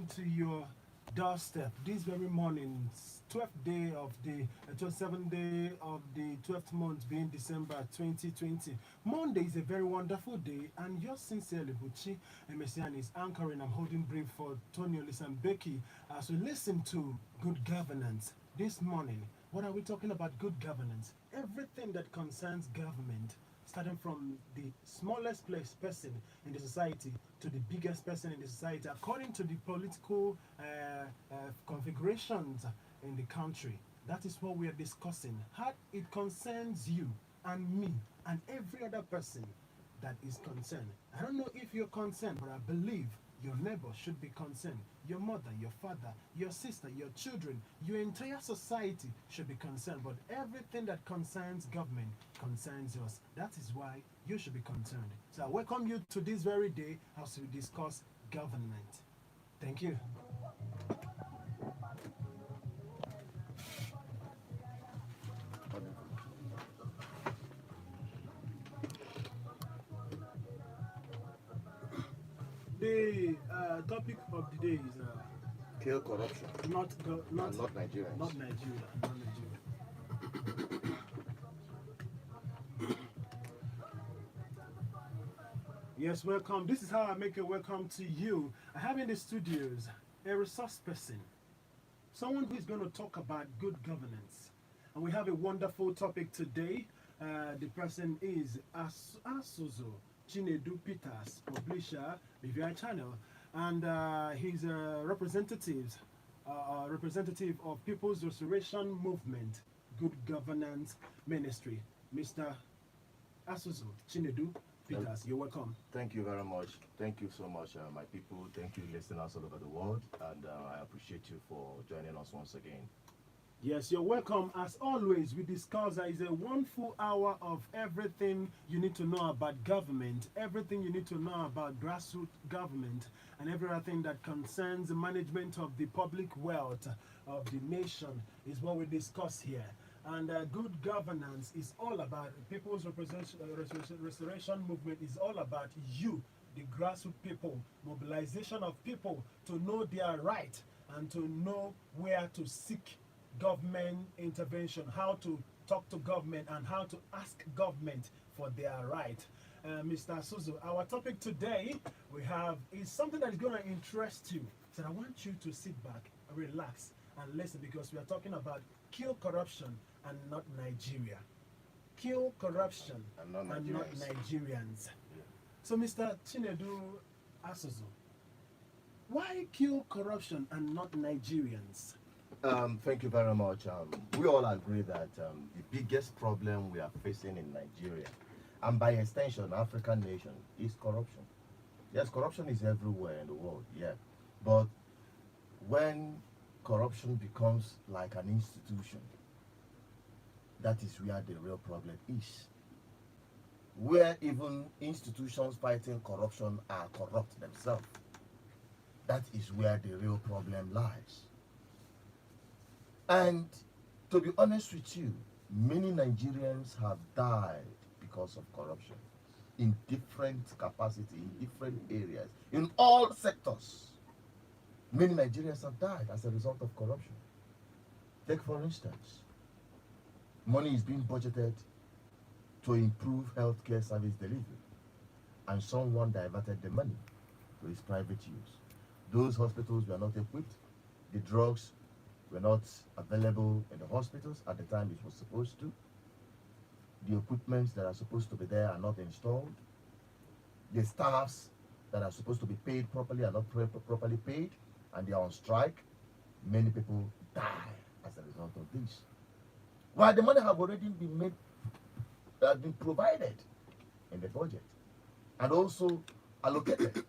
to your doorstep this very morning, 12th day of the 27th day of the 12th month being December 2020. Monday is a very wonderful day, and yours sincerely, Buchi Messian, is anchoring. I'm holding brief for Tony Olisambeki as we listen to good governance this morning. What are we talking about? Good governance. Everything that concerns government, starting from the smallest person in the society to the biggest person in the society, according to the political configurations in the country. That is what we are discussing. How it concerns you and me and every other person that is concerned. I don't know if you're concerned, but I believe your neighbor should be concerned. Your mother, your father, your sister, your children, your entire society should be concerned. But everything that concerns government concerns us. That is why you should be concerned. So I welcome you to this very day as we discuss government. Thank you. The topic of the day is Kill corruption not and not Nigerians. not Nigeria, not Nigeria. Yes, welcome. This is how I make a welcome to you. I have in the studios a resource person, someone who is going to talk about good governance. And we have a wonderful topic today. The person is Asuzo Chinedu Peters, publisher, BVI Channel, and he's a representative of People's Restoration Movement, Good Governance Ministry. Mr. Asuzo Chinedu Peters, you're welcome. Thank you very much. Thank you so much, my people. Thank you, listeners all over the world. And I appreciate you for joining us once again. Yes, you're welcome. As always, we discuss that is a 1 full hour of everything you need to know about government, everything you need to know about grassroots government, and everything that concerns the management of the public wealth of the nation is what we discuss here. And good governance is all about people's restoration movement is all about you, the grassroots people, mobilization of people to know their right and to know where to seek government intervention, how to talk to government and how to ask government for their right. Mr. Suzu, our topic today we have is something that is going to interest you. So I want you to sit back, relax, and listen because we are talking about kill corruption and not Nigeria. Kill corruption And not and not Nigerians. So, Mr. Chinedu Asuzu, why kill corruption and not Nigerians? Thank you very much. We all agree that the biggest problem we are facing in Nigeria, and by extension, African nation, is corruption. Yes, corruption is everywhere in the world, yeah. But when corruption becomes like an institution, that is where the real problem is. Where even institutions fighting corruption are corrupt themselves. That is where the real problem lies. And to be honest with you, many Nigerians have died because of corruption in different capacity, in different areas, in all sectors. Many Nigerians have died as a result of corruption. Take for instance, money is being budgeted to improve healthcare service delivery, and someone diverted the money to his private use. Those hospitals were not equipped, the drugs were not available in the hospitals at the time it was supposed to. The equipments that are supposed to be there are not installed. The staffs that are supposed to be paid properly are not properly paid, and they are on strike. Many people die as a result of this. While the money have already been made, has been provided in the budget and also allocated.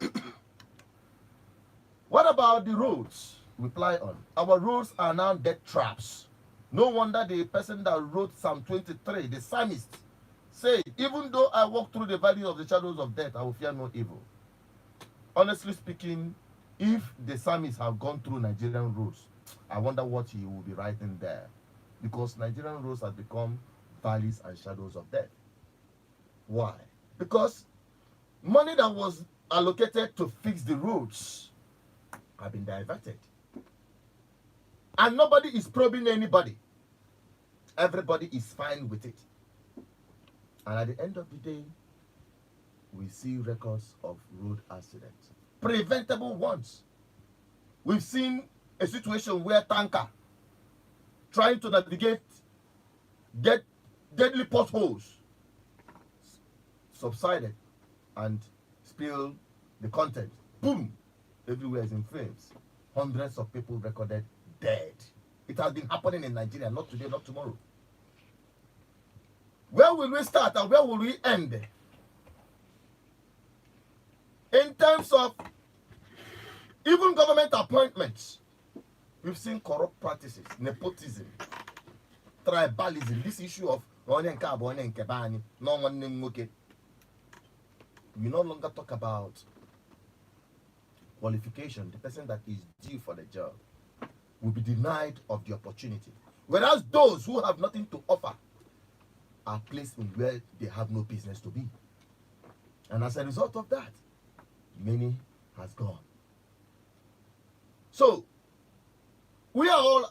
What about the roads we ply on? Our roads are now death traps. No wonder the person that wrote Psalm 23, the psalmist, said, even though I walk through the valley of the shadows of death, I will fear no evil. Honestly speaking, if the psalmist have gone through Nigerian roads, I wonder what he will be writing there. Because Nigerian roads have become valleys and shadows of death. Why? Because money that was allocated to fix the roads have been diverted. And nobody is probing anybody. Everybody is fine with it. And at the end of the day, we see records of road accidents. Preventable ones. We've seen a situation where tanker trying to navigate, get deadly potholes, subsided and spilled the content. Boom! Everywhere is in flames. Hundreds of people recorded dead. It has been happening in Nigeria, not today, not tomorrow. Where will we start and where will we end? In terms of even government appointments, we've seen corrupt practices, nepotism, tribalism, this issue of we no longer talk about qualification. The person that is due for the job will be denied of the opportunity. Whereas those who have nothing to offer are placed in where they have no business to be. And as a result of that, many has gone. So, we are all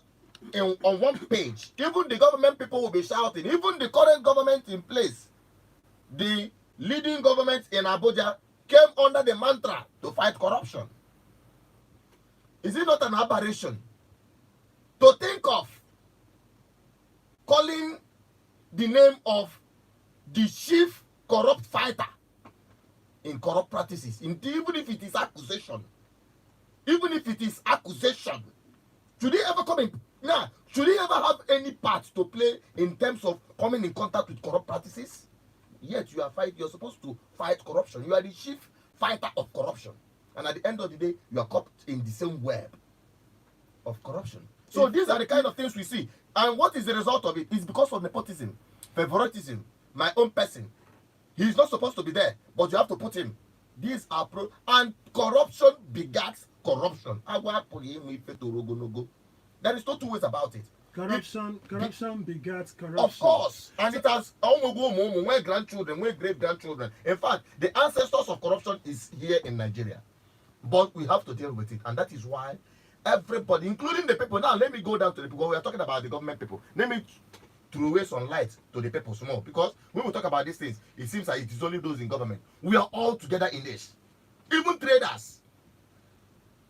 on one page. Even the government people will be shouting. Even the current government in place, the leading government in Abuja, came under the mantra to fight corruption. Is it not an aberration to think of calling the name of the chief corrupt fighter in corrupt practices, even if it is accusation? Even if it is accusation, should he ever come in? Now, should he ever have any part to play in terms of coming in contact with corrupt practices? Yet you are you're supposed to fight corruption. You are the chief fighter of corruption. And at the end of the day, you are caught in the same web of corruption. So these are the kind of things we see. And what is the result of it? It's because of nepotism, favoritism, my own person. He's not supposed to be there, but you have to put him. These are and corruption begets corruption. There is no two ways about it. Corruption begets corruption. Of course. And it has my grandchildren, my great-grandchildren. In fact, the ancestors of corruption is here in Nigeria. But we have to deal with it. And that is why everybody, including the people. Now, let me go down to the people. We are talking about the government people. Let me throw away some light to the people small. Because when we talk about these things, it seems like it is only those in government. We are all together in this. Even traders.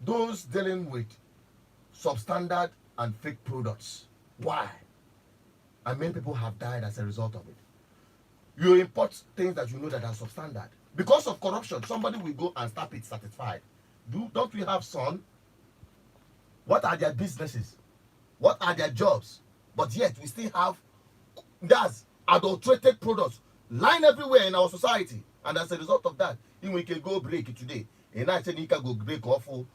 Those dealing with substandard and fake products. Why? And many people have died as a result of it. You import things that you know that are substandard. Because of corruption, somebody will go and stamp it certified. Don't we have son? What are their businesses? What are their jobs? But yet we still have that's adulterated products lying everywhere in our society. And as a result of that, we can go break today. And I said you can go break awful.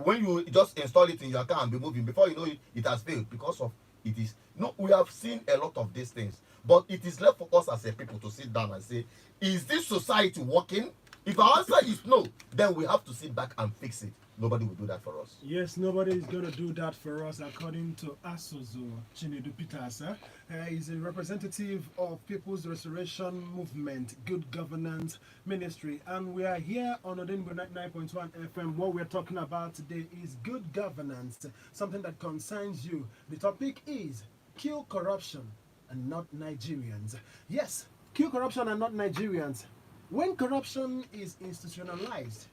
When you just install it in your car and be moving, before you know it, it has failed because of it is. No, we have seen a lot of these things, but it is left for us as a people to sit down and say, is this society working? If our answer is no, then we have to sit back and fix it. Nobody will do that for us. Yes, nobody is going to do that for us, according to Asozo Chinedu Peters. He's a representative of People's Restoration Movement, Good Governance Ministry. And we are here on Odinbo 99.1 FM. What we're talking about today is good governance, something that concerns you. The topic is kill corruption and not Nigerians. Yes, kill corruption and not Nigerians. When corruption is institutionalized,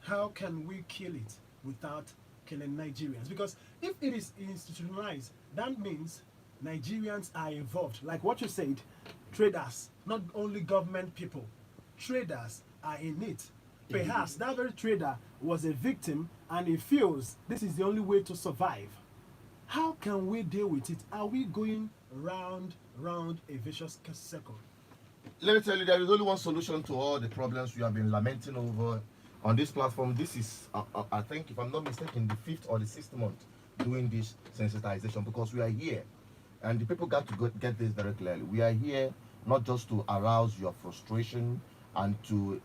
how can we kill it without killing Nigerians? Because if it is institutionalized, that means Nigerians are involved. Like what you said, traders, not only government people, traders are in it. Perhaps that very trader was a victim and he feels this is the only way to survive. How can we deal with it? Are we going round a vicious circle? Let me tell you, there is only one solution to all the problems we have been lamenting over on this platform. This is, I think, if I'm not mistaken, the 5th or the 6th month doing this sensitization, because we are here, and the people got to get this very clearly. We are here not just to arouse your frustration and to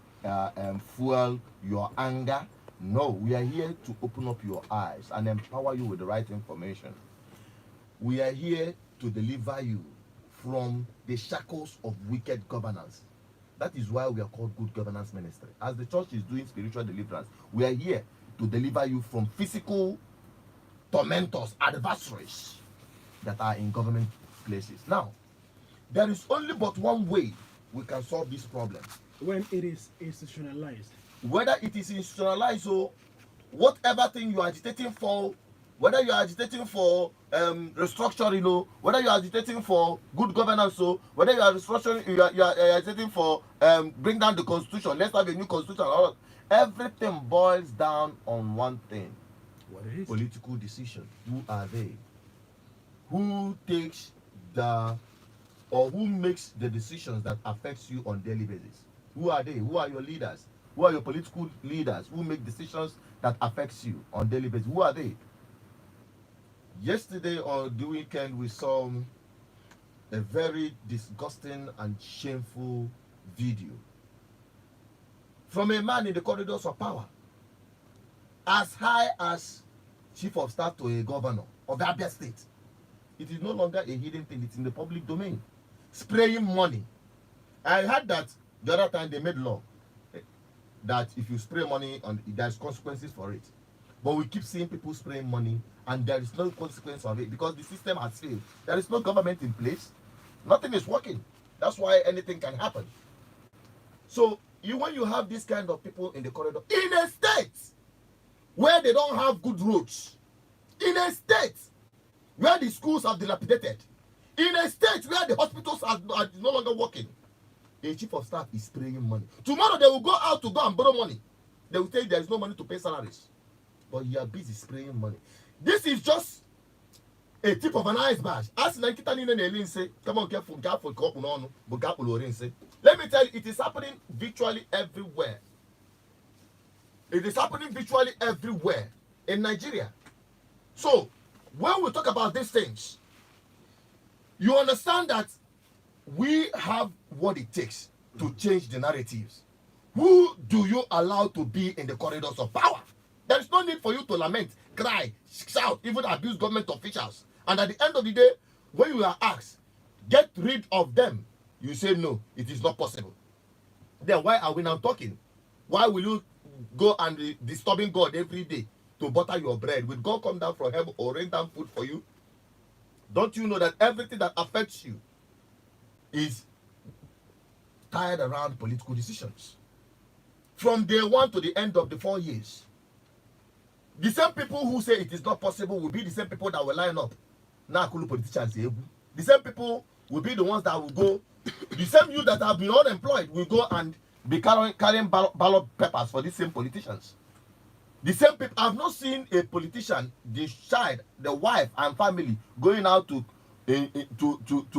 fuel your anger. No, we are here to open up your eyes and empower you with the right information. We are here to deliver you from the shackles of wicked governance. That is why we are called Good Governance Ministry. As the church is doing spiritual deliverance, we are here to deliver you from physical tormentors, adversaries that are in government places. Now, there is only but one way we can solve this problem. When it is institutionalized. Whether it is institutionalized or whatever thing you are agitating for, whether you are agitating for restructuring, whether you are agitating for good governance, whether you are restructuring, you are agitating for bring down the constitution, let's have a new constitution. Everything boils down on one thing: What it is? political decision. Who are they? Who takes the or who makes the decisions that affects you on daily basis? Who are they? Who are your leaders? Who are your political leaders who make decisions that affects you on daily basis? Who are they? Yesterday or the weekend, we saw a very disgusting and shameful video from a man in the corridors of power, as high as chief of staff to a governor of the Abia state. It is no longer a hidden thing, it's in the public domain. Spraying money. I heard that the other time they made law that if you spray money, there's consequences for it. But we keep seeing people spraying money and there is no consequence of it because the system has failed. There is no government in place. Nothing is working. That's why anything can happen. So when you have this kind of people in the corridor, in a state where they don't have good roads, in a state where the schools are dilapidated, in a state where the hospitals are no longer working, a chief of staff is spraying money. Tomorrow they will go out to go and borrow money. They will tell you there is no money to pay salaries. But you are busy spraying money. This is just a tip of an iceberg. As come on, careful, let me tell you, it is happening virtually everywhere. It is happening virtually everywhere in Nigeria. So, when we talk about these things, you understand that we have what it takes to change the narratives. Who do you allow to be in the corridors of power? There is no need for you to lament, cry, shout, even abuse government officials. And at the end of the day, when you are asked, get rid of them, you say no, it is not possible. Then why are we now talking? Why will you go and be disturbing God every day to butter your bread? Will God come down from heaven or rain down food for you? Don't you know that everything that affects you is tied around political decisions? From day one to the end of the 4 years, the same people who say it is not possible will be the same people that will line up. Nakulu politicians, the same people will be the ones that will go. The same you that have been unemployed will go and be carrying ballot papers for these same politicians. The same people. I've not seen a politician, the child, the wife, and family going out to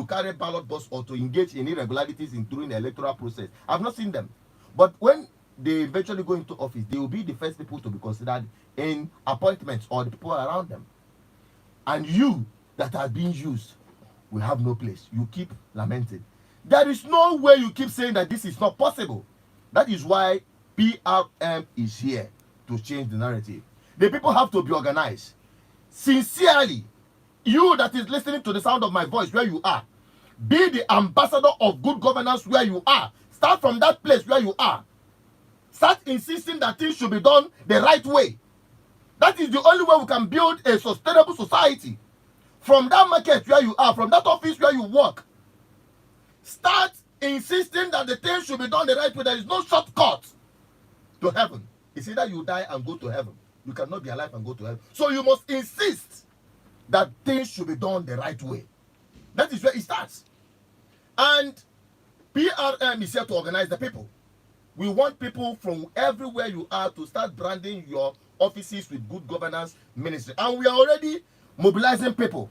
carry ballot box or to engage in irregularities during the electoral process. I've not seen them. But when they eventually go into office, they will be the first people to be considered in appointments or the people around them. And you that are being used will have no place. You keep lamenting. There is no way you keep saying that this is not possible. That is why PRM is here to change the narrative. The people have to be organized. Sincerely, you that is listening to the sound of my voice where you are, be the ambassador of good governance where you are. Start from that place where you are. Start insisting that things should be done the right way. That is the only way we can build a sustainable society. From that market where you are, from that office where you work, start insisting that the things should be done the right way. There is no shortcut to heaven. It's either you die and go to heaven. You cannot be alive and go to heaven. So you must insist that things should be done the right way. That is where it starts. And PRM is here to organize the people. We want people from everywhere you are to start branding your offices with good governance ministry. And we are already mobilizing people.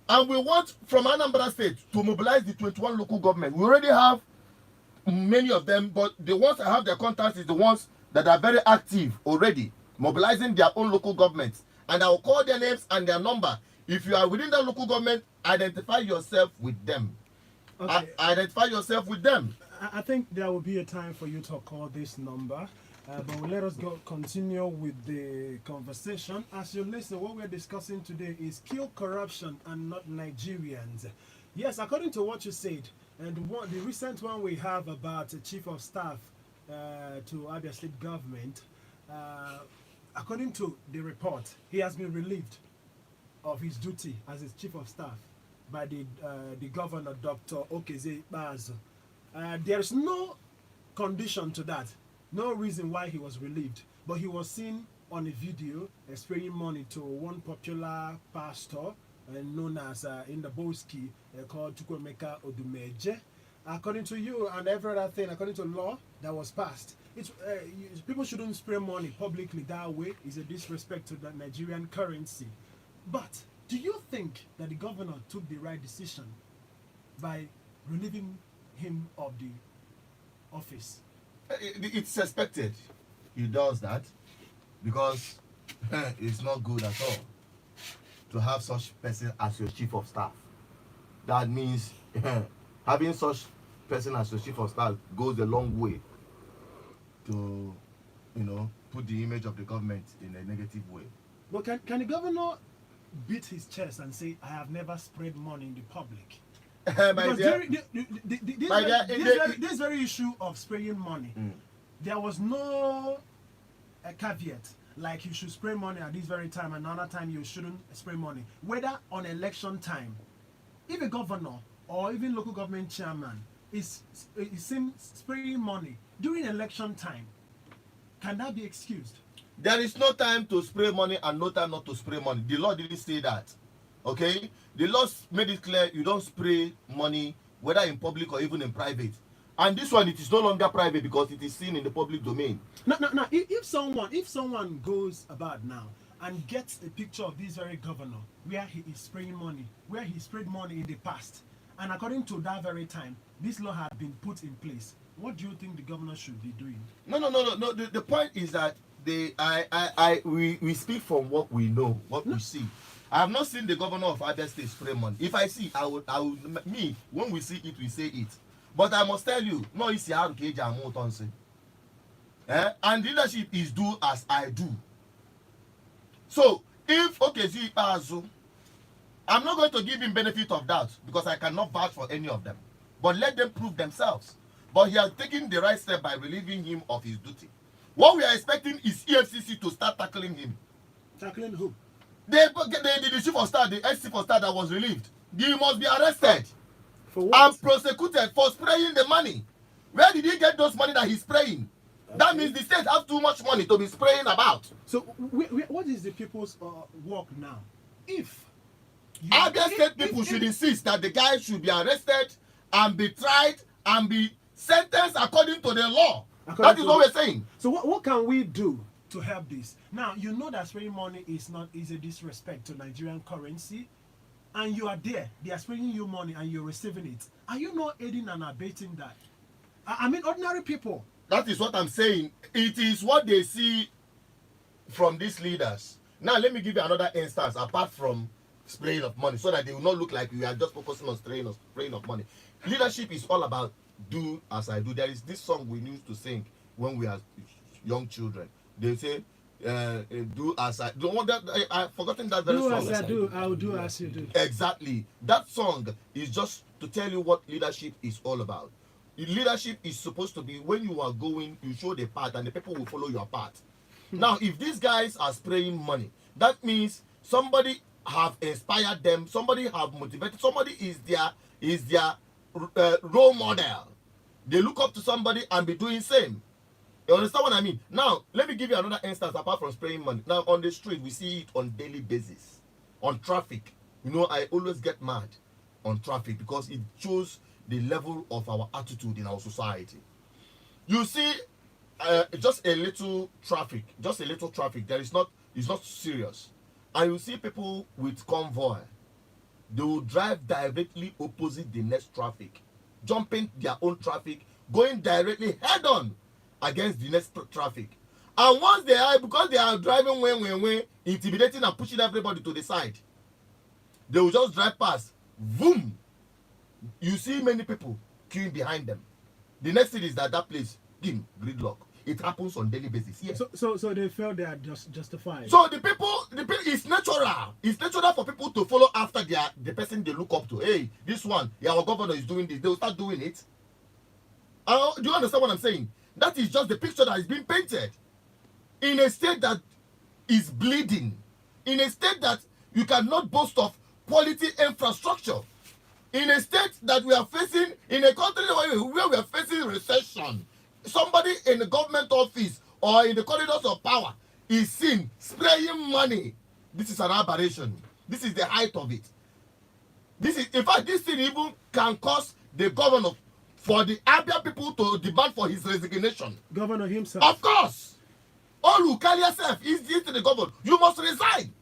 And we want from Anambra State to mobilize the 21 local government. We already have many of them, but the ones that have their contacts is the ones that are very active already, mobilizing their own local governments. And I will call their names and their number. If you are within that local government, identify yourself with them. Okay. Identify yourself with them. I think there will be a time for you to call this number. But let us continue with the conversation. As you listen, what we're discussing today is kill corruption and not Nigerians. Yes, according to what you said, and the recent one we have about the chief of staff to Abia State government, according to the report, he has been relieved of his duty as his chief of staff by the governor, Dr. Okeze Bazo. There's no condition to that, no reason why he was relieved, but he was seen on a video spraying money to one popular pastor known as in the Boski called Chukwemeka Odumeje. According to you and every other thing, according to law that was passed, people shouldn't spray money publicly that way. It's a disrespect to the Nigerian currency. But do you think that the governor took the right decision by relieving him of the office? It's suspected he does that because it's not good at all to have such person as your chief of staff. That means having such person as your chief of staff goes a long way to, put the image of the government in a negative way. But can the governor beat his chest and say, I have never sprayed money in the public? Because this very issue of spraying money, there was no caveat like you should spray money at this very time and another time you shouldn't spray money, whether on election time. If a governor or even local government chairman is seen spraying money during election time, can that be excused? There is no time to spray money and no time not to spray money. The law didn't say that. Okay? The law made it clear you don't spray money whether in public or even in private. And this one, it is no longer private because it is seen in the public domain. Now, if someone goes about now and gets a picture of this very governor where he is spraying money, where he sprayed money in the past, and according to that very time, this law had been put in place, what do you think the governor should be doing? No. The point is that we speak from what we know, what we see. I have not seen the governor of Advert State spray money. If I see, I would when we see it, we say it. But I must tell you, no, it's and leadership is do as I do. So if I'm not going to give him benefit of doubt because I cannot vouch for any of them. But let them prove themselves. But he has taken the right step by relieving him of his duty. What we are expecting is EFCC to start tackling him. Tackling who? The chief of staff, the ex-chief of staff that was relieved. He must be arrested. For what? And prosecuted for spraying the money. Where did he get those money that he's spraying? Okay. That means the state have too much money to be spraying about. So what is the people's work now? If Advert State people should insist that the guy should be arrested and be tried and be sentenced according to the law. That is what we're saying. So what can we do to help this? Now, you know that spraying money is a disrespect to Nigerian currency, and you are there. They are spraying you money and you're receiving it. Are you not aiding and abetting that? I mean, ordinary people. That is what I'm saying. It is what they see from these leaders. Now, let me give you another instance apart from spraying of money so that they will not look like we are just focusing on spraying of money. Leadership is all about do as I do. There is this song we used to sing when we are young children. They say, do as I do. I've forgotten that very song. Do as I do, I'll do as you do. Exactly. That song is just to tell you what leadership is all about. Leadership is supposed to be when you are going, you show the path and the people will follow your path. Now, if these guys are spraying money, that means somebody have inspired them, somebody have motivated, somebody is their role model. They look up to somebody and be doing same. You understand what I mean? Now, let me give you another instance apart from spraying money. Now, on the street, we see it on daily basis. On traffic. You know, I always get mad on traffic because it shows the level of our attitude in our society. You see, just a little traffic. It's not serious. And you see people with convoy. They will drive directly opposite the next traffic, jumping their own traffic, going directly head on against the next traffic. And once because they are driving when intimidating and pushing everybody to the side, they will just drive past. Boom! You see many people queuing behind them. The next thing is that place, gridlock. It happens on daily basis. Yes. So they feel they are just justified. So the people, it's natural. It's natural for people to follow after the person they look up to. Hey, this one, our governor is doing this. They will start doing it. Do you understand what I'm saying? That is just the picture that is being painted. in a state that is bleeding, in a state that you cannot boast of quality infrastructure, in a state that we are facing, in a country where we are facing recession, somebody in the government office or in the corridors of power is seen spraying money. This is an aberration. This is the height of it. This is, in fact, this thing even can cause the governor, for the Abia people to demand for his resignation. Governor himself. Of course. All who call yourself is to the governor. You must resign.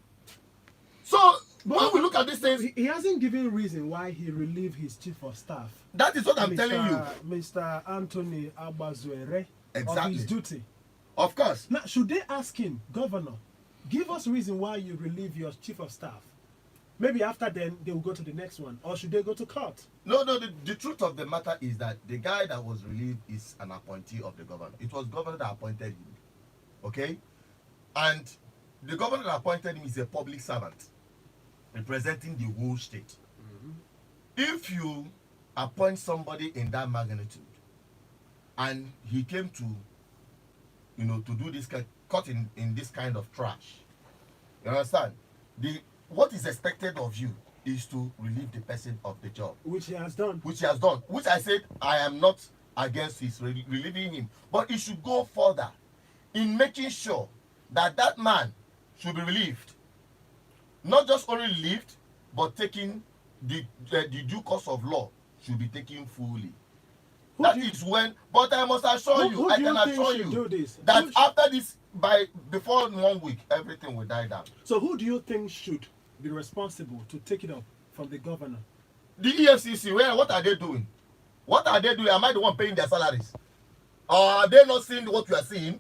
So when we look at these things, he hasn't given reason why he relieved his chief of staff. that is what I'm telling you. Mr. Anthony Agbazuere, Exactly. of his duty. Of course. Now, should they ask him, Governor, give us reason why you relieve your chief of staff? Maybe after then they will go to the next one, or should they go to court? No, the truth of the matter is that the guy that was relieved is an appointee of the governor. It was governor that appointed him. Okay? And the governor that appointed him is a public servant representing the whole state. If you appoint somebody in that magnitude and he came to, to do this cut in this kind of trash, you understand? What is expected of you is to relieve the person of the job. Which he has done. Which he has done. Which I said I am not against his relieving him. But it should go further in making sure that that man should be relieved. Not just only relieved, but taking the due course of law should be taken fully. That is when, but I must assure you, I can assure you that after this, before 1 week, everything will die down. So who do you think should be responsible to take it up from the governor? The EFCC, what are they doing? What are they doing? Am I the one paying their salaries? Or are they not seeing what you are seeing?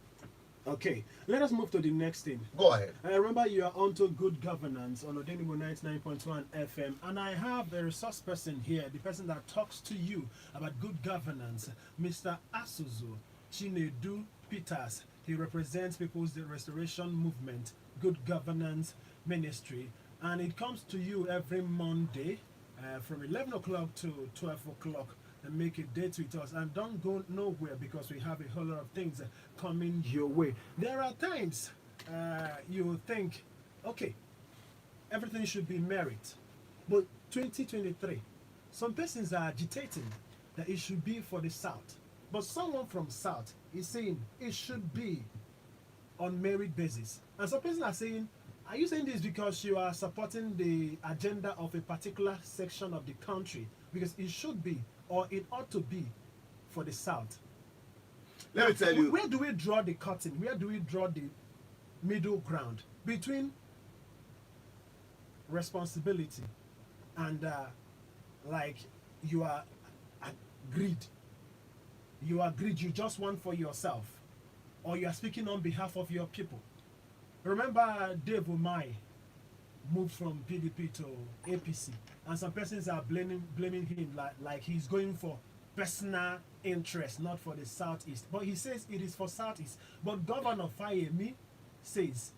Okay, let us move to the next thing. Go ahead. Remember, you are onto good governance on Odenigbo 99.1 FM, and I have the resource person here, the person that talks to you about good governance, Mr. Asuzu Chinedu Peters. He represents People's Restoration Movement, Good Governance Ministry, and it comes to you every Monday from 11 o'clock to 12 o'clock. And make a date with us, and don't go nowhere because we have a whole lot of things coming your way. There are times you think, okay, everything should be merit, but 2023, some persons are agitating that it should be for the South, but someone from South is saying it should be on merit basis, and some persons are saying, are you saying this because you are supporting the agenda of a particular section of the country? Because it should be, or it ought to be, for the South. Let me tell you. Where do we draw the curtain? Where do we draw the middle ground between responsibility and like you are greed? You are greed, you just want for yourself, or you are speaking on behalf of your people. Remember Dave Umai moved from PDP to APC, and some persons are blaming him like he's going for personal interest, not for the Southeast. But he says it is for Southeast. But Governor Fayemi says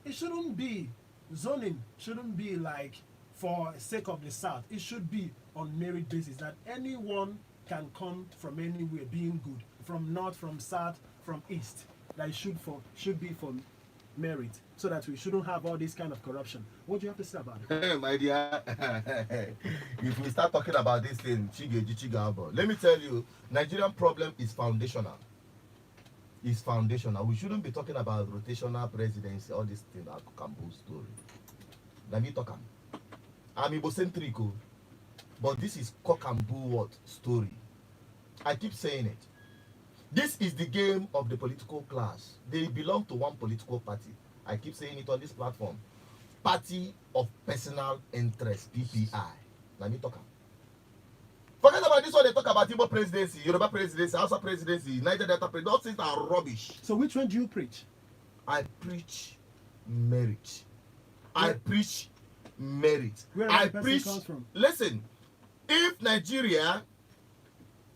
it shouldn't be, zoning shouldn't be like for sake of the South. It should be on merit basis, that anyone can come from anywhere being good, from North, from South, from East. That it should be for merit, so that we shouldn't have all this kind of corruption. What do you have to say about it? My dear, if we start talking about this thing, let me tell you, Nigerian problem is foundational. It's foundational. We shouldn't be talking about rotational presidency, all this thing that Kambu story. Let me talk. I'm egocentric, but this is Kokambu what story. I keep saying it. This is the game of the political class. They belong to one political party. I keep saying it on this platform. Party of Personal Interest, PPI. Let me talk. Forget about this one. They talk about Igbo presidency, Yoruba presidency, Hausa presidency, Niger Delta presidency. Those things are rubbish. So which one do you preach? I preach merit. I preach merit. Where I the person preach. comes from? Listen, if Nigeria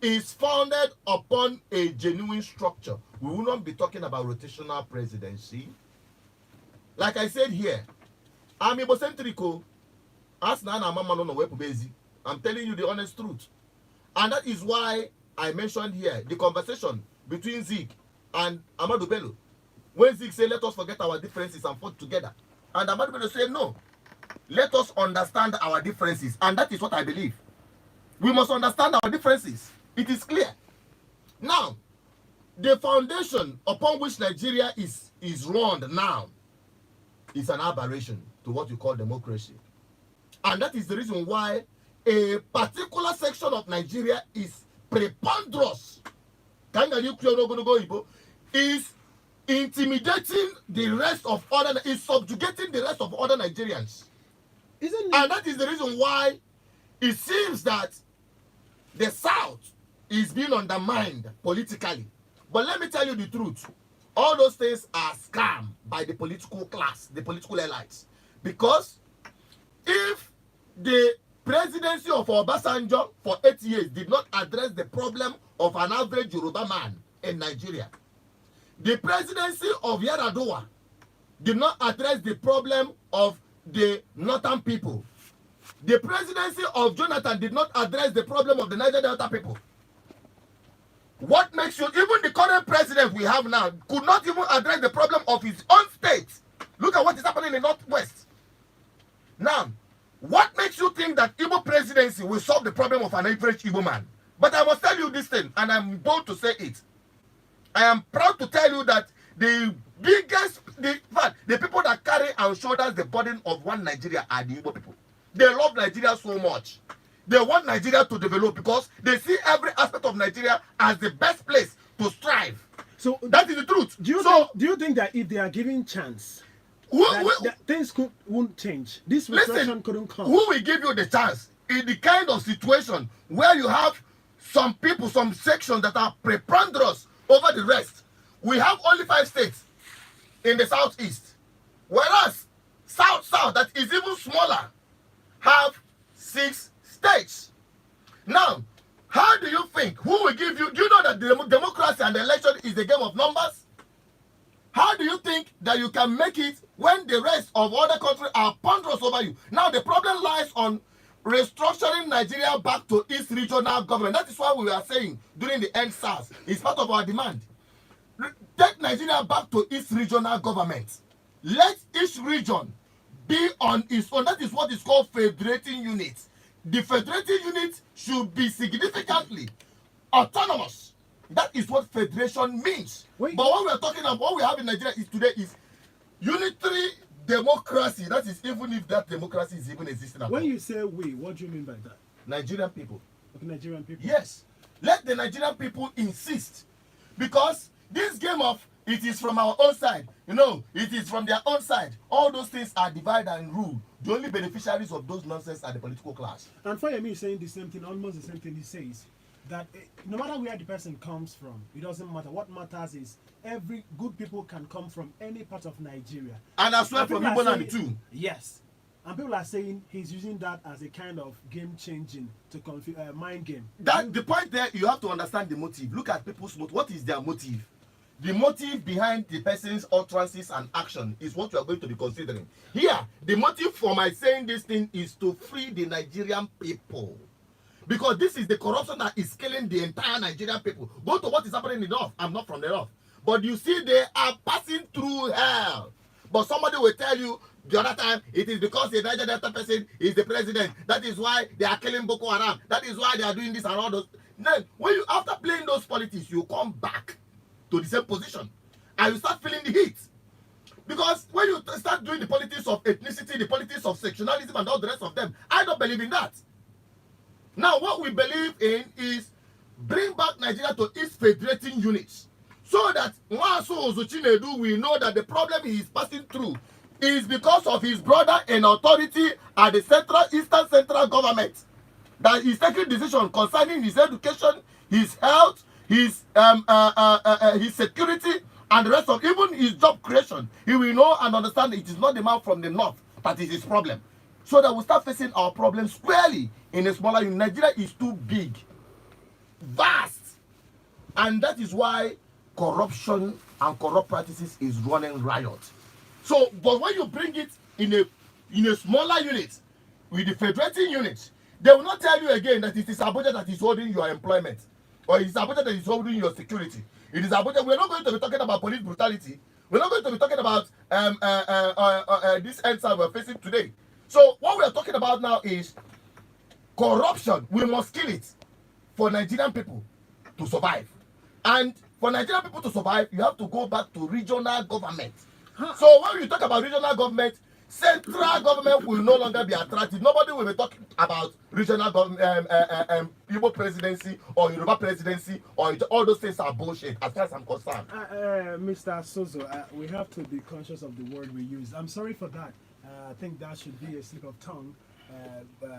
is founded upon a genuine structure, we will not be talking about rotational presidency. Like I said here, I'm egocentric. I'm telling you the honest truth. And that is why I mentioned here the conversation between Zeke and Amadou Bello. when Zeke say, let us forget our differences and fight together. And I'm going to say, no. Let us understand our differences. And that is what I believe. We must understand our differences. It is clear. Now, the foundation upon which Nigeria is run now is an aberration to what you call democracy. And that is the reason why a particular section of Nigeria is preponderous. Is intimidating the rest of other, is subjugating the rest of other Nigerians. And that is the reason why it seems that the South is being undermined politically. But let me tell you the truth. All those things are scam by the political class, the political elites. Because if the presidency of Obasanjo for 8 years did not address the problem of an average Yoruba man in Nigeria, the presidency of Yar'Adua did not address the problem of the northern people. The presidency of Jonathan did not address the problem of the Niger Delta people. What makes you, even the current president we have now, could not even address the problem of his own state. Look at what is happening in the Northwest. Now, what makes you think that Igbo presidency will solve the problem of an average Igbo man? But I must tell you this thing, and I'm bold to say it. I am proud to tell you that the biggest, the people that carry our shoulders the burden of one Nigeria are the Igbo people. They love Nigeria so much. They want Nigeria to develop because they see every aspect of Nigeria as the best place to strive. So that is the truth. Do you think that if they are given chance, that things won't change? This repression couldn't come. Who will give you the chance in the kind of situation where you have some people, some sections that are preponderous over the rest? We have only 5 states in the southeast, whereas south that is even smaller have 6 states. Now, how do you think? Who will give you? Do you know that the democracy and the election is a game of numbers? How do you think that you can make it when the rest of other countries are ponderous over you? Now, the problem lies on restructuring Nigeria back to its regional government. That is why we are saying during the end SARS, it's part of our demand. Take Nigeria back to its regional government. Let each region be on its own. That is what is called federating units. The federating unit should be significantly autonomous. That is what federation means. But what we are talking about, what we have in Nigeria today is unitary democracy. That is, even if that democracy is even existing at all. When you say we, what do you mean by that? Nigerian people. Okay, Nigerian people? Yes. Let the Nigerian people insist. Because this game of it is from our own side, it is from their own side. All those things are divided and ruled. The only beneficiaries of those nonsense are the political class. And Fayemi is saying the same thing, almost the same thing he says. That no matter where the person comes from, it doesn't matter. What matters is every good people can come from any part of Nigeria. And as well from Igbo land too. Yes. And people are saying he's using that as a kind of game-changing to confuse mind game. The point there, you have to understand the motive. Look at people's motive. What is their motive? The motive behind the person's utterances and action is what you are going to be considering. Here, the motive for my saying this thing is to free the Nigerian people. Because this is the corruption that is killing the entire Nigerian people. Go to what is happening in the north. I'm not from the north. But you see, they are passing through hell. But somebody will tell you the other time, it is because the Niger Delta person is the president. That is why they are killing Boko Haram. That is why they are doing this and all those. Then, when you, after playing those politics, you come back to the same position. And you start feeling the heat. Because when you start doing the politics of ethnicity, the politics of sectionalism and all the rest of them, I don't believe in that. Now, what we believe in is bring back Nigeria to its federating units. So that Nwasu Ozuchinedu will know that the problem he is passing through is because of his brother in authority at the Eastern Central Government. That he's taking decisions concerning his education, his health, his security, and the rest of even his job creation. He will know and understand that it is not the man from the north that is his problem. So that we start facing our problems squarely in a smaller unit. Nigeria is too big, vast, and that is why corruption and corrupt practices is running riot. So, but when you bring it in a smaller unit with the federating unit, they will not tell you again that it is Abuja that is holding your employment, or it is Abuja that is holding your security. It is Abuja. We are not going to be talking about police brutality. We're not going to be talking about this answer we're facing today. So what we are talking about now is corruption. We must kill it for Nigerian people to survive. And for Nigerian people to survive, you have to go back to regional government. So when you talk about regional government, central government will no longer be attractive. Nobody will be talking about regional government, Igbo presidency or Yoruba presidency, or all those things are bullshit as far as I'm concerned. Mr. Sozo, we have to be conscious of the word we use. I'm sorry for that. I think that should be a slip of tongue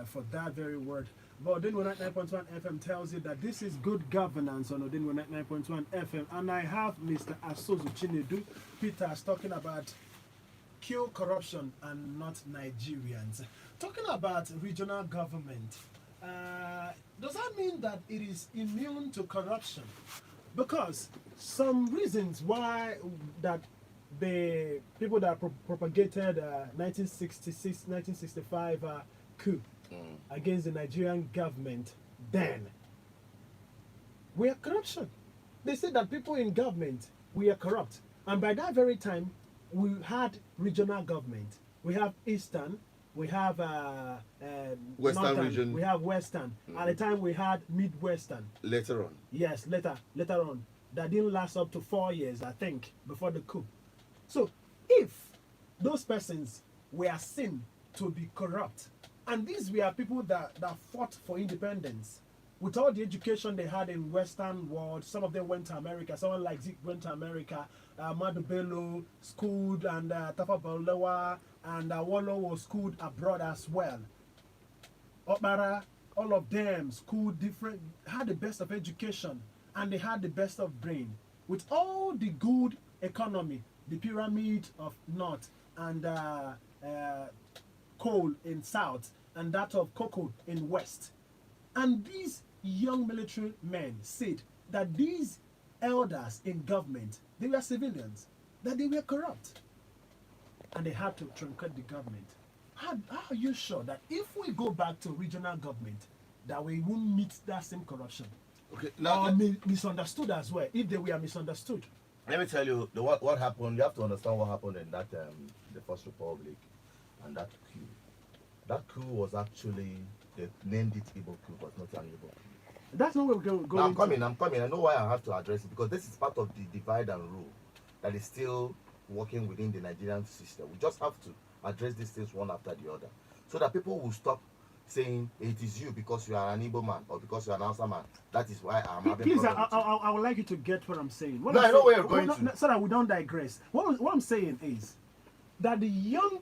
for that very word. But Odin 9.1 FM tells you that this is good governance on Odin 9.1 FM. And I have Mr. Asozu Chinedu Peters talking about kill corruption and not Nigerians. Talking about regional government, does that mean that it is immune to corruption? Because some reasons why that the people that propagated 1966, 1965 coup against the Nigerian government then were corruption. They said that people in government were corrupt. And by that very time, we had regional government. We have Eastern, we have Western Northern, region. we have Western. At the time, we had Midwestern. Later on. Yes, later on. That didn't last up to 4 years, I think, before the coup. So, if those persons were seen to be corrupt, and these were people that fought for independence, with all the education they had in Western world, some of them went to America. Someone like Zeke went to America. Madu Bello schooled, and Tafa Balewa and Wallo was schooled abroad as well. Okpara, all of them schooled different, had the best of education, and they had the best of brain. With all the good economy, the pyramid of North, and coal in South, and that of cocoa in West. And these young military men said that these elders in government, they were civilians, that they were corrupt. And they had to truncate the government. How are you sure that if we go back to regional government, that we won't meet that same corruption? Okay, now misunderstood as well, if they were misunderstood. let me tell you what happened. You have to understand what happened in that the First Republic and that coup. That coup was actually, they named it Igbo coup, but not an Igbo coup. That's not where we're going. Now, I'm coming. I know why I have to address it, because this is part of the divide and rule that is still working within the Nigerian system. We just have to address these things one after the other, so that people will stop saying it is you because you are an Igbo man or because you are an Hausa man. That is why I'm having Please, problems. I would like you to get what I'm saying. No, I know where you're going to. So that we don't digress. What I'm saying is that the young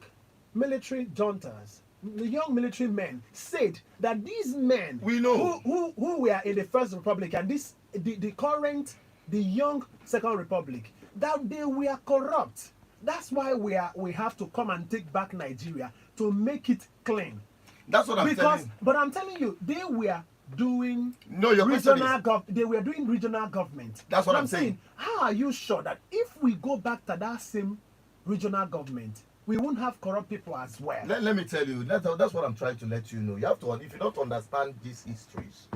military juntas, the young military men said that these men We know. who were in the First Republic and the young Second Republic, that they were corrupt. That's why we have to come and take back Nigeria to make it clean. That's what I'm telling you. But I'm telling you, they were doing Your question is, they were doing regional government. That's what And I'm saying. How are you sure that if we go back to that same regional government, we won't have corrupt people as well? Let me tell you, that's what I'm trying to let you know. You have to, if you don't understand these histories,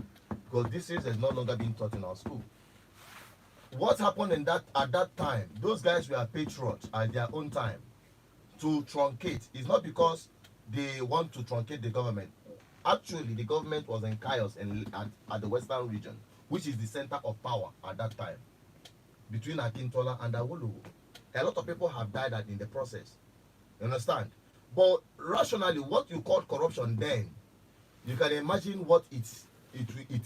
because this is no longer being taught in our school. What happened at that time? Those guys were patriots at their own time. To truncate is not because they want to truncate the government. Actually, the government was in chaos at the Western region, which is the center of power at that time, between Akintola and Awolowo. A lot of people have died in the process. You understand? But rationally, what you call corruption then, you can imagine what it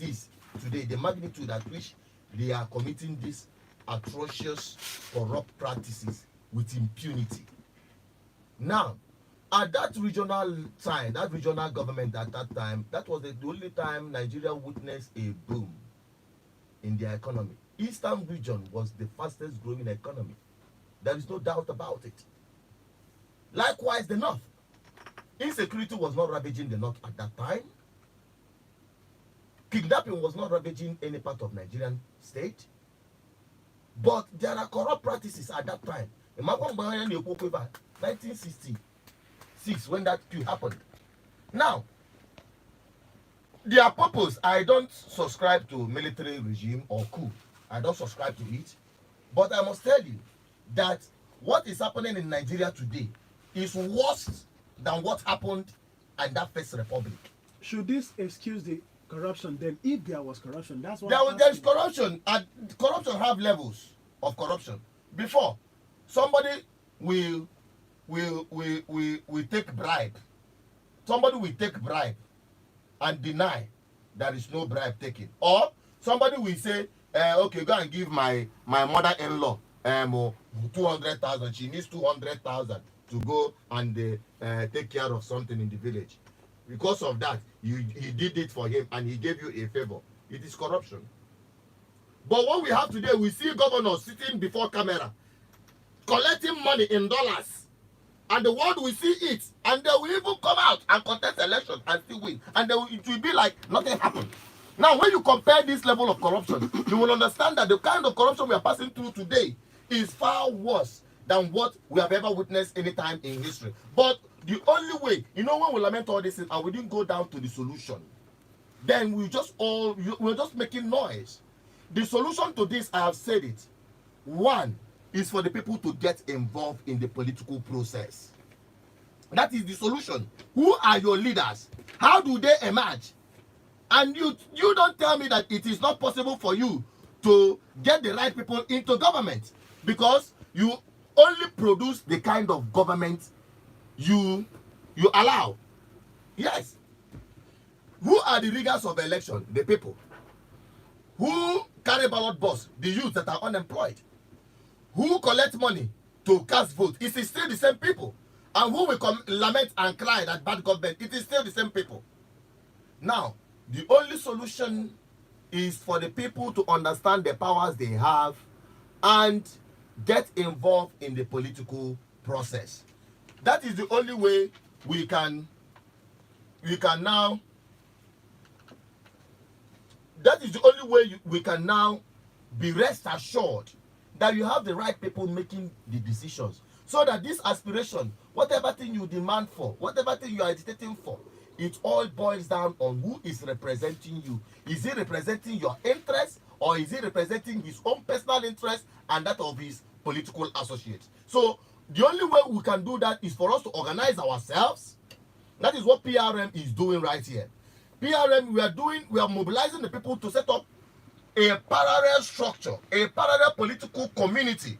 is today, the magnitude at which they are committing these atrocious, corrupt practices with impunity. Now, at that regional time, that regional government at that time, that was the only time Nigeria witnessed a boom in their economy. Eastern region was the fastest growing economy. There is no doubt about it. Likewise, the North. Insecurity was not ravaging the North at that time. Kidnapping was not ravaging any part of Nigerian state. But there are corrupt practices at that time. In 1966, when that coup happened. Now, their purpose, I don't subscribe to military regime or coup. I don't subscribe to it. But I must tell you that what is happening in Nigeria today is worse than what happened in that First Republic. Should this excuse the corruption then? If there was corruption, that's what There is corruption, and corruption have levels of corruption. Before, somebody will take bribe. Somebody will take bribe and deny there is no bribe taken. Or somebody will say, okay, go and give my mother-in-law 200,000. She needs 200,000 to go and take care of something in the village. Because of that, he did it for him and he gave you a favor. It is corruption. But what we have today, we see governors sitting before camera, collecting money in dollars, and the world will see it, and they will even come out and contest elections and still win, and it will be like nothing happened. Now, when you compare this level of corruption, you will understand that the kind of corruption we are passing through today is far worse than what we have ever witnessed any time in history. But the only way, when we lament all this and we didn't go down to the solution, then we're just making noise. The solution to this, I have said it. One is for the people to get involved in the political process. That is the solution. Who are your leaders? How do they emerge? And you don't tell me that it is not possible for you to get the right people into government, because you only produce the kind of government you allow. Yes. Who are the riggers of election? The people. Who carry ballot box? The youth that are unemployed. Who collect money to cast vote? It is still the same people. And who will lament and cry that bad government? It is still the same people. Now, the only solution is for the people to understand the powers they have and get involved in the political process. That is the only way we can now be rest assured that you have the right people making the decisions, so that this aspiration, whatever thing you demand for, whatever thing you are agitating for, it all boils down on who is representing you. Is he representing your interests, or is he representing his own personal interest and that of his political associates? So the only way we can do that is for us to organize ourselves. That is what PRM is doing right here. PRM, we are mobilizing the people to set up a parallel structure, a parallel political community,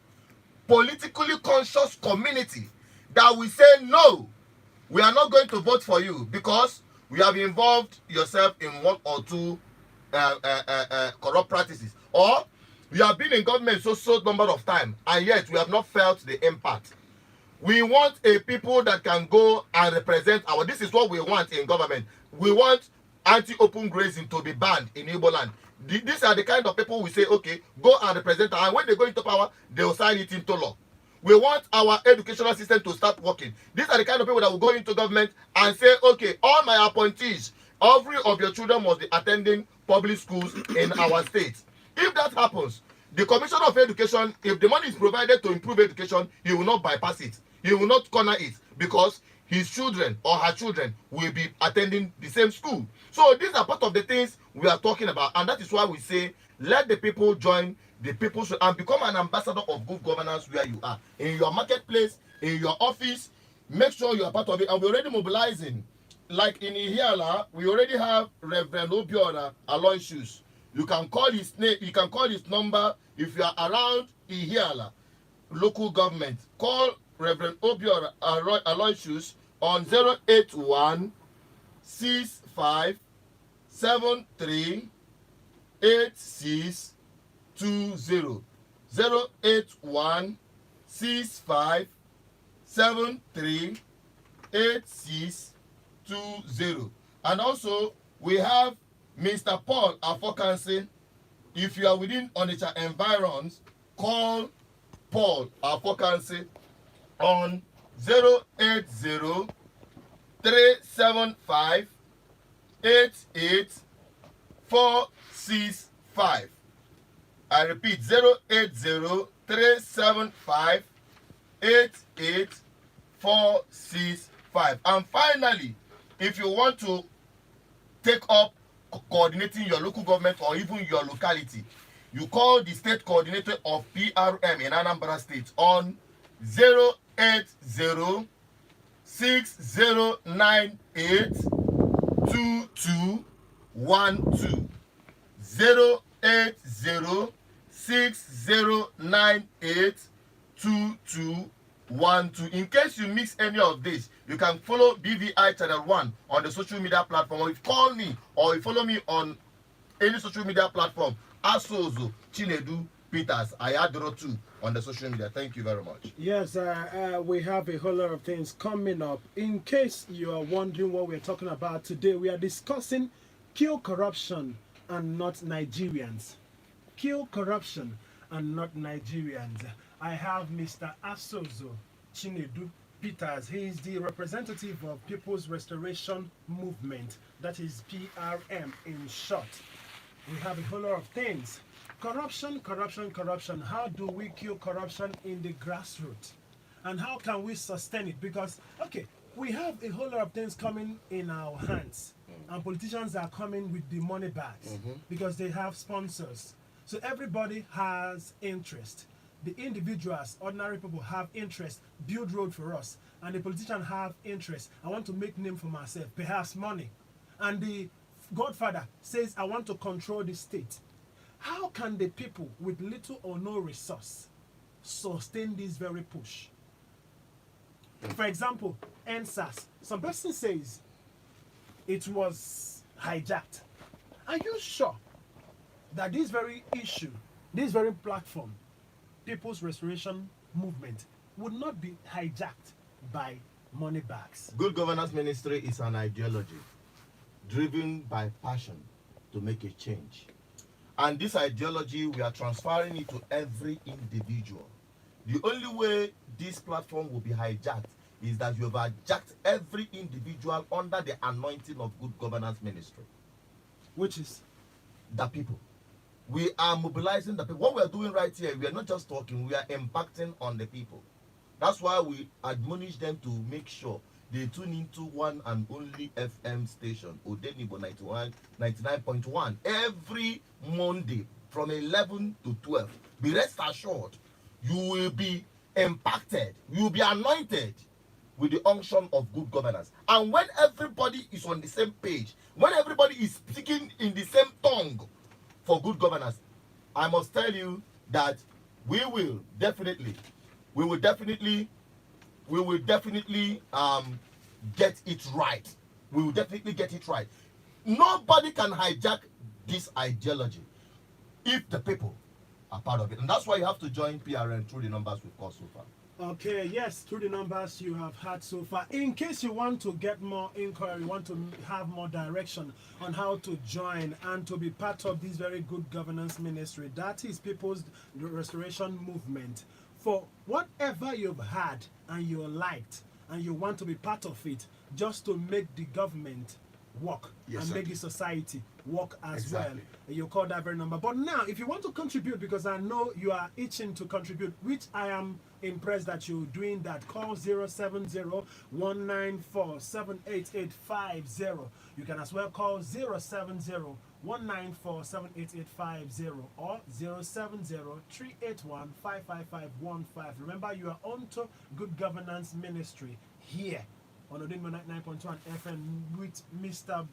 politically conscious community that will say, no, we are not going to vote for you because we have involved yourself in one or two corrupt practices, or you have been in government so number of time and yet we have not felt the impact. We want a people that can go and represent this is what we want in government. We want anti-open grazing to be banned in Igbo land. These are the kind of people we say, okay, go and represent, and when they go into power, they will sign it into law. We want our educational system to start working. These are the kind of people that will go into government and say, okay, all my appointees, every of your children must be attending public schools in our state. If that happens, the Commissioner of Education, if the money is provided to improve education, he will not bypass it. He will not corner it, because his children or her children will be attending the same school. So these are part of the things we are talking about, and that is why we say, let the people join the people and become an ambassador of good governance where you are. In your marketplace, in your office, make sure you are part of it. And we're already mobilizing. Like in Ihiala, we already have Reverend Obiora Aloysius. You can call his name, you can call his number if you are around Ihiala local government. Call Reverend Obiora Aloysius on 081 65 73 86 20. 081 65 73 86 20. And also we have Mr. Paul Afokansi. If you are within Onitsha environs, call Paul Afokansi on 080 375 88465. I repeat, 080 375 88465. And finally, if you want to take up coordinating your local government or even your locality, you call the state coordinator of PRM in Anambra State on 080 6098 2212. 080 6098 2212. In case you miss any of this, you can follow BVI Channel 1 on the social media platform, or you call me, or you follow me on any social media platform. Asozo Chinedu Peters Ayadoro 2 on the social media. Thank you very much. Yes, we have a whole lot of things coming up. In case you are wondering what we're talking about today, we are discussing kill corruption and not Nigerians. Kill corruption and not Nigerians. I have Mr. Asozo Chinedu Peters. He is the representative of People's Restoration Movement, that is PRM in short. We have a whole lot of things. Corruption, corruption, corruption. How do we kill corruption in the grassroots? And how can we sustain it? Because, okay, we have a whole lot of things coming in our hands. And politicians are coming with the money bags because they have sponsors. So everybody has interest. The individuals, ordinary people have interest, build road for us. And the politicians have interest. I want to make name for myself, perhaps money. And the Godfather says, I want to control the state. How can the people with little or no resource sustain this very push? For example, NSAS. Some person says it was hijacked. Are you sure that this very issue, this very platform, People's Restoration Movement, would not be hijacked by money bags? Good Governance Ministry is an ideology driven by passion to make a change. And this ideology, we are transferring it to every individual. The only way this platform will be hijacked is that you have hijacked every individual under the anointing of Good Governance Ministry. Which is? The people. We are mobilizing the people. What we are doing right here, we are not just talking, we are impacting on the people. That's why we admonish them to make sure they tune into one and only FM station, Odenibo 99.1, every Monday from 11 to 12. Be rest assured, you will be impacted, you will be anointed with the unction of good governance. And when everybody is on the same page, when everybody is speaking in the same tongue for good governance, I must tell you that we will definitely get it right. We will definitely get it right. Nobody can hijack this ideology if the people are part of it. And that's why you have to join PRN through the numbers we've got so far. Okay, yes, through the numbers you have had so far. In case you want to get more inquiry, want to have more direction on how to join and to be part of this very good governance ministry, that is People's Restoration Movement. For whatever you've had and you liked and you want to be part of it, just to make the government work, yes, and make the society work as well. You call that very number. But now, if you want to contribute, because I know you are itching to contribute, which I am impressed that you're doing that, call 070-194-78850. You can as well call 070-194-78850 or 070-381-55515. Remember, you are on to Good Governance Ministry here on Odinmo 99.1 FM with Mr.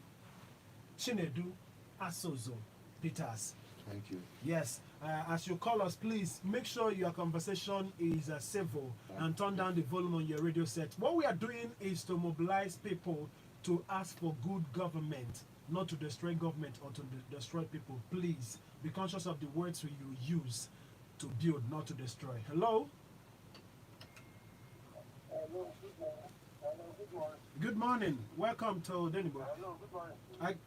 Chinedu Asozo Peters. Thank you. Yes, as you call us, please make sure your conversation is civil and turn down the volume on your radio set. What we are doing is to mobilize people to ask for good government, not to destroy government or to destroy people. Please be conscious of the words you use to build, not to destroy. Hello? Hello, good morning. Hello, good morning. Good morning. Welcome to Denibo. Hello, good morning.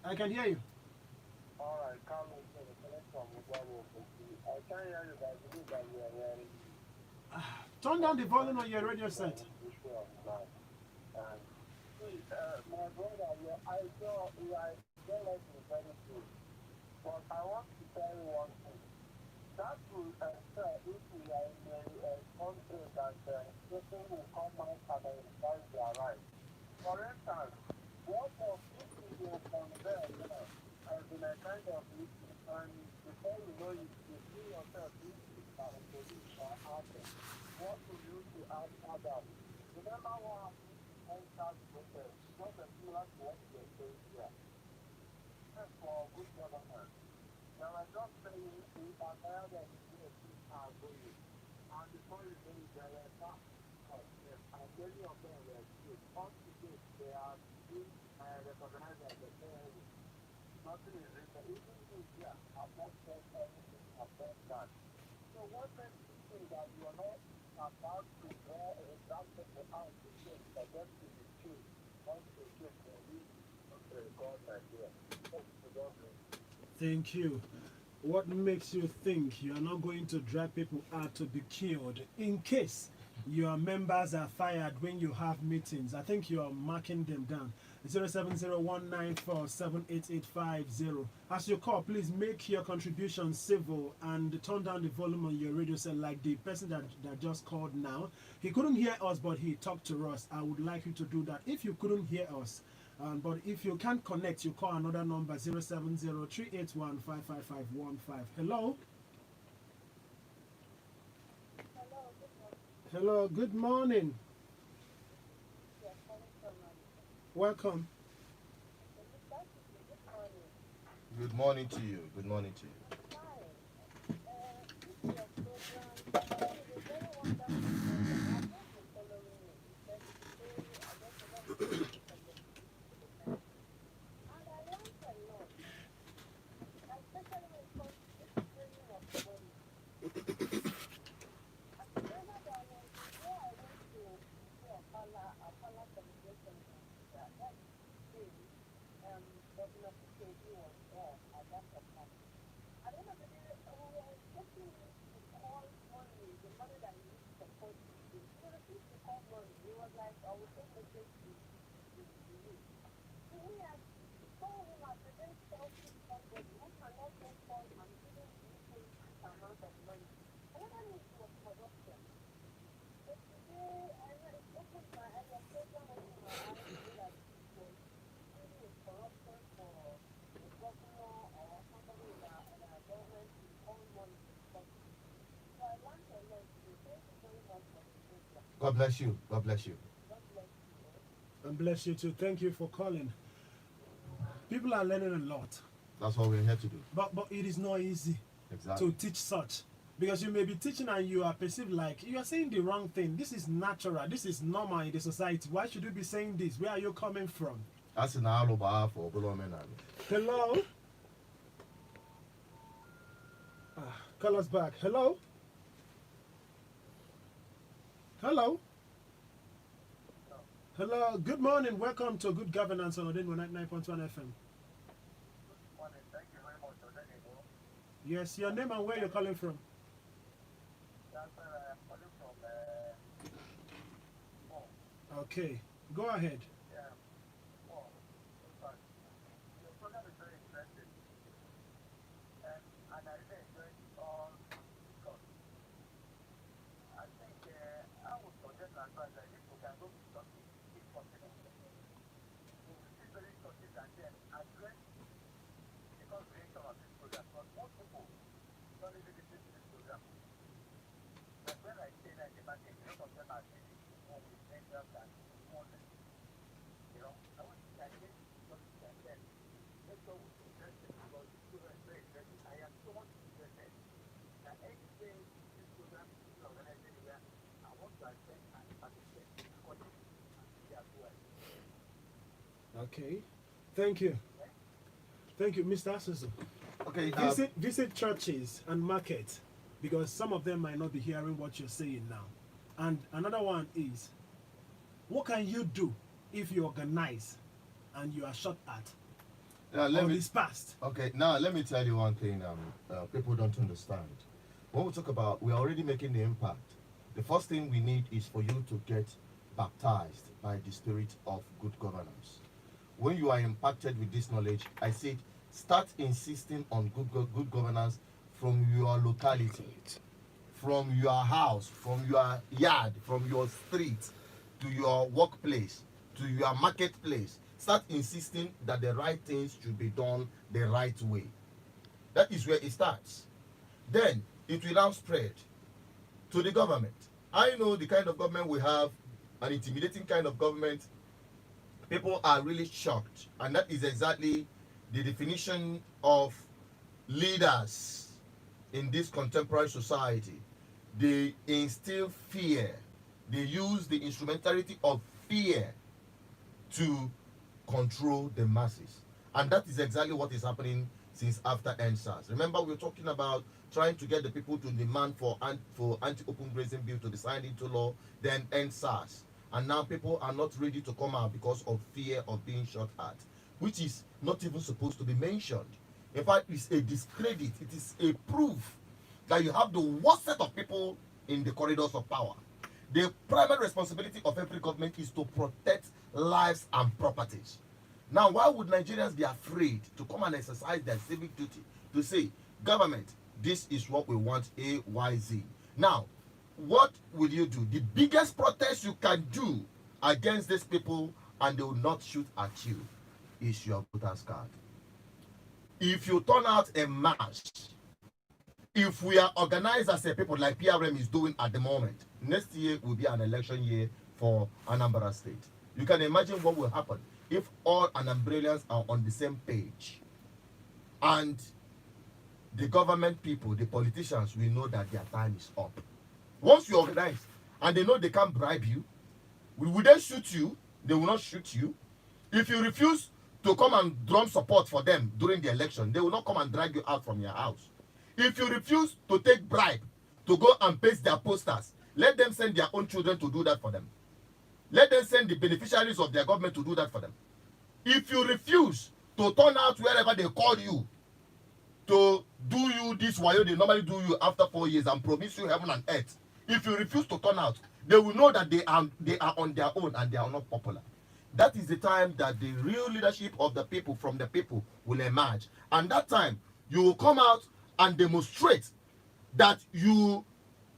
I can hear you. All right, Carlos, from Mugabe. I can't hear you, but I believe that you are hearing. Turn down the volume on your radio set. My brother, I don't like to very good, but I want to tell you one thing. That will ensure if we are in a country that people will come out and enforce their rights. For instance, what of if you go from there, as in a kind of issue, and before you know it, you see yourself, this is our police are out there. What will you do Adam, remember what entered protest, not a similar to what we are saying here. Just for good governance. They were just saying we are better than the are going. And before you say there were not, and many of them were good. On today, they are being recognized as the parents. Nothing is written. Even if here, I've not said anything about that. So what makes you think that you are not about to draw a example for out to change for them to be changed? Once they change, they will God Nigeria. Thank you. What makes you think you are not going to drag people out to be killed in case your members are fired when you have meetings? I think you are marking them down. 07019478850. As you call, please make your contribution civil and turn down the volume on your radio set, like the person that just called now. He couldn't hear us, but he talked to us. I would like you to do that. If you couldn't hear us, but if you can't connect, you call another number, 070-381-55515. Hello? Hello, good morning. Welcome. Good morning to you. Good morning to you. God bless you. God bless you. And bless you too. Thank you for calling. People are learning a lot. That's what we're here to do. But it is not easy to teach such. Because you may be teaching and you are perceived like you are saying the wrong thing. This is natural. This is normal in the society. Why should you be saying this? Where are you coming from? That's an aloba for Hello? Call us back. Hello? Hello? Hello, good morning. Welcome to Good Governance on Odin 99.1 FM. Yes, your name and where you're calling from? Okay, go ahead. Okay, thank you. Thank you, Mr. Asuzu. Okay, visit churches and markets, because some of them might not be hearing what you're saying now. And another one is, what can you do if you organize and you are shot at or dispersed? Okay, now let me tell you one thing people don't understand. When we talk about, we're already making the impact. The first thing we need is for you to get baptized by the spirit of good governance. When you are impacted with this knowledge, I said, start insisting on good governance from your locality, from your house, from your yard, from your street, to your workplace, to your marketplace. Start insisting that the right things should be done the right way. That is where it starts. Then it will now spread to the government. I know the kind of government we have, an intimidating kind of government. People are really shocked, and that is exactly the definition of leaders in this contemporary society. They instill fear. They use the instrumentality of fear to control the masses. And that is exactly what is happening since after NSAS. Remember, we were talking about trying to get the people to demand for anti-open grazing bill to be signed into law, then NSAS. And now people are not ready to come out because of fear of being shot at, which is not even supposed to be mentioned. In fact, it's a discredit. It is a proof that you have the worst set of people in the corridors of power. The primary responsibility of every government is to protect lives and properties. Now, why would Nigerians be afraid to come and exercise their civic duty to say, government, this is what we want, A, Y, Z? Now, what will you do? The biggest protest you can do against these people and they will not shoot at you is your voter's card. If you turn out en masse, if we are organized as a people like PRM is doing at the moment, next year will be an election year for Anambra State. You can imagine what will happen if all Anambralians are on the same page. And the government people, the politicians, will know that their time is up. Once you organize and they know they can't bribe you, will they shoot you? They will not shoot you. If you refuse to come and drum support for them during the election, they will not come and drag you out from your house. If you refuse to take bribe to go and paste their posters, let them send their own children to do that for them. Let them send the beneficiaries of their government to do that for them. If you refuse to turn out wherever they call you to do you this way they normally do you after 4 years and promise you heaven and earth, if you refuse to turn out, they will know that they are on their own and they are not popular. That is the time that the real leadership of the people from the people will emerge. And that time, you will come out and demonstrate that you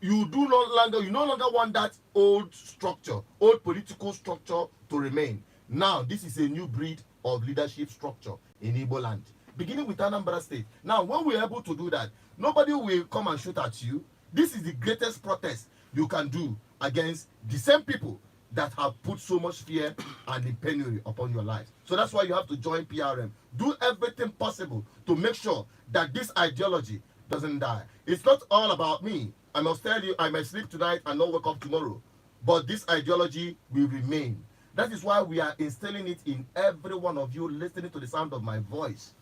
no longer want that old structure, old political structure to remain. Now, this is a new breed of leadership structure in Igbo land, beginning with Anambra State. Now, when we're able to do that, nobody will come and shoot at you. This is the greatest protest you can do against the same people that have put so much fear and penury upon your lives. So that's why you have to join PRM. Do everything possible to make sure that this ideology doesn't die. It's not all about me. I must tell you, I may sleep tonight and not wake up tomorrow. But this ideology will remain. That is why we are instilling it in every one of you listening to the sound of my voice.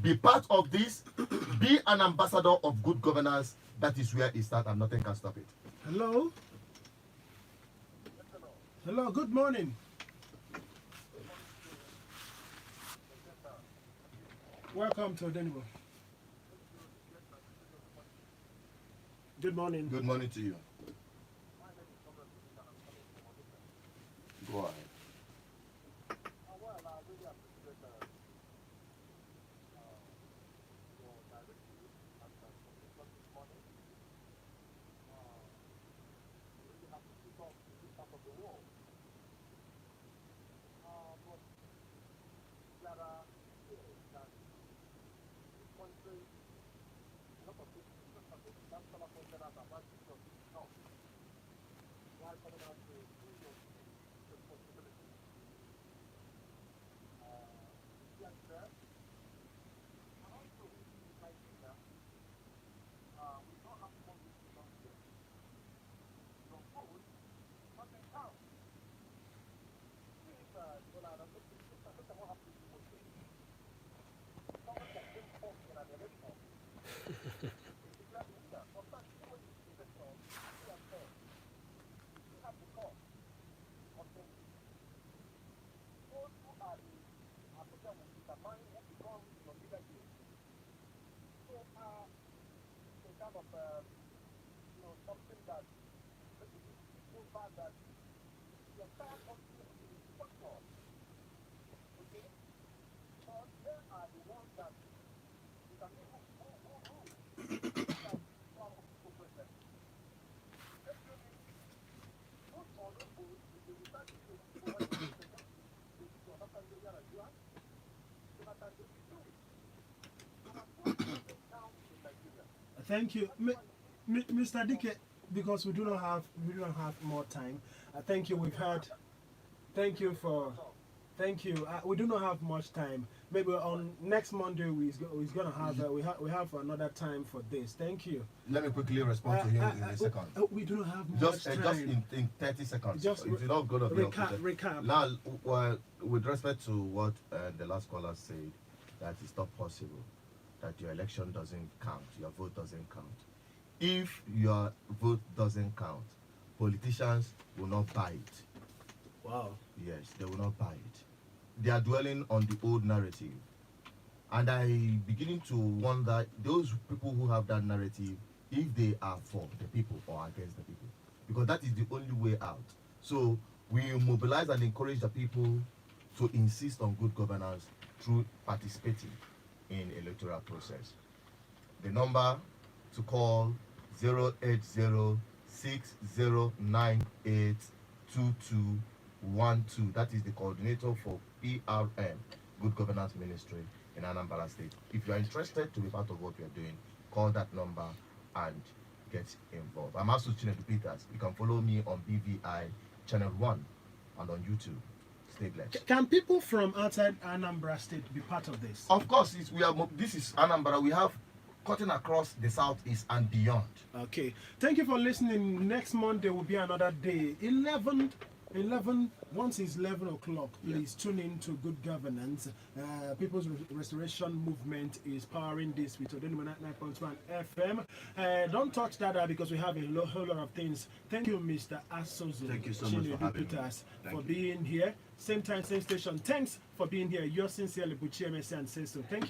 Be part of this. Be an ambassador of good governance. That is where it starts and nothing can stop it. Hello? Hello, good morning. Welcome to Denver. Good morning. Good morning to you. Go ahead. Something that so bad that your time of structure. Okay? Because they are the ones that you can make Thank you. Mr. Dike, because we do not have more time. Thank you. We've heard. Thank you for. Thank you. We do not have much time. Maybe on next Monday we're gonna have we have another time for this. Thank you. Let me quickly respond to him in a second. We do not have much Just time. in 30 seconds. Just if you're not gonna be recap. Now, well, with respect to what the last caller said, that it's not possible that your election doesn't count, your vote doesn't count. If your vote doesn't count, politicians will not buy it. Wow. Yes, they will not buy it. They are dwelling on the old narrative. And I beginning to wonder, those people who have that narrative, if they are for the people or against the people. Because that is the only way out. So we mobilize and encourage the people to insist on good governance through participating in electoral process. The number to call 08060982212. That is the coordinator for PRM, Good Governance Ministry in Anambra State. If you are interested to be part of what we are doing, call that number and get involved. I'm also Chinedu Peters. You can follow me on BVI Channel 1 and on YouTube. Stay blessed. Can people from outside Anambra State be part of this? Of course, this is Anambra. We have cutting across the southeast and beyond. Okay. Thank you for listening. Next Monday will be another day. 11, once it's 11 o'clock, please tune in to Good Governance. People's Restoration Movement is powering this with Odonimo 99.1 FM. Don't touch that because we have a whole lot of things. Thank you, Mr. Asozo. Thank you so much for having me. For being here. Same time, same station. Thanks for being here. Yours sincerely, Buchi MSC and Seso. Thank you.